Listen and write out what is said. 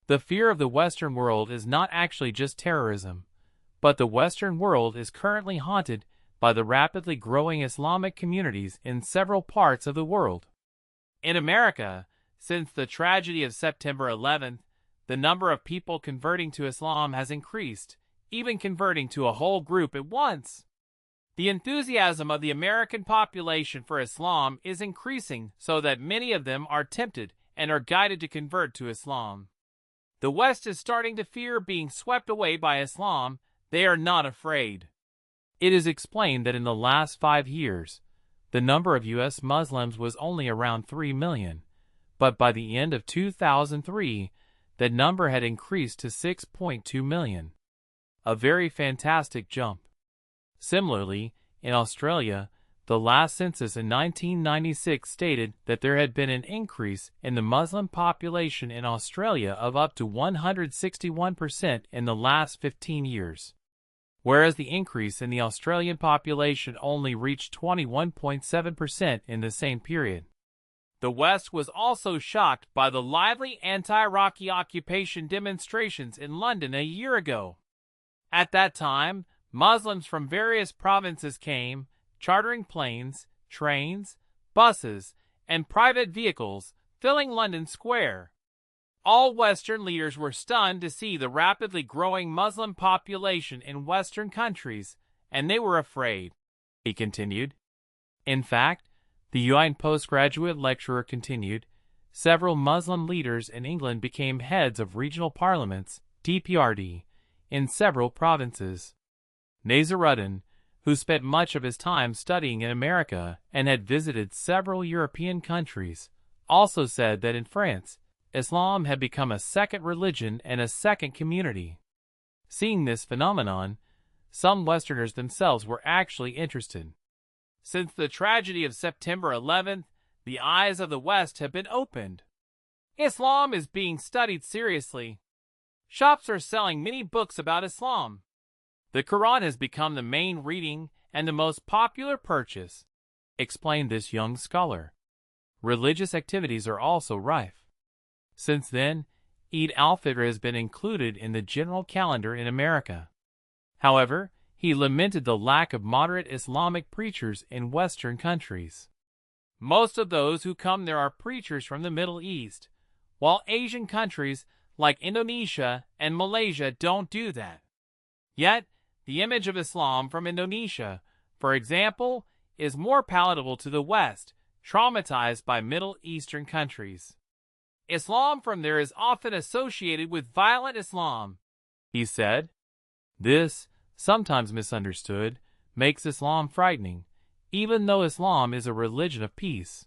The fear of the Western world is not actually just terrorism, but the Western world is currently haunted by the rapidly growing Islamic communities in several parts of the world. In America, since the tragedy of September 11th, the number of people converting to Islam has increased, even converting to a whole group at once. The enthusiasm of the American population for Islam is increasing so that many of them are tempted and are guided to convert to Islam. The West is starting to fear being swept away by Islam. They are not afraid. It is explained that in the last 5 years, the number of U.S. Muslims was only around 3 million, but by the end of 2003, that number had increased to 6.2 million. A very fantastic jump. Similarly, in Australia, the last census in 1996 stated that there had been an increase in the Muslim population in Australia of up to 161% in the last 15 years, whereas the increase in the Australian population only reached 21.7% in the same period. The West was also shocked by the lively anti-Iraqi occupation demonstrations in London a year ago. At that time, Muslims from various provinces came, chartering planes, trains, buses, and private vehicles, filling London Square. All Western leaders were stunned to see the rapidly growing Muslim population in Western countries, and they were afraid, he continued. In fact, the UN postgraduate lecturer continued, several Muslim leaders in England became heads of regional parliaments, DPRD, in several provinces. Nazaruddin, who spent much of his time studying in America and had visited several European countries, also said that in France, Islam had become a second religion and a second community. Seeing this phenomenon, some Westerners themselves were actually interested. Since the tragedy of September 11th, the eyes of the West have been opened. Islam is being studied seriously. Shops are selling many books about Islam. The Quran has become the main reading and the most popular purchase, explained this young scholar. Religious activities are also rife. Since then, Eid al-Fitr has been included in the general calendar in America. However, he lamented the lack of moderate Islamic preachers in Western countries. Most of those who come there are preachers from the Middle East, while Asian countries like Indonesia and Malaysia don't do that. Yet, the image of Islam from Indonesia, for example, is more palatable to the West, traumatized by Middle Eastern countries. Islam from there is often associated with violent Islam, he said. This, sometimes misunderstood, makes Islam frightening, even though Islam is a religion of peace.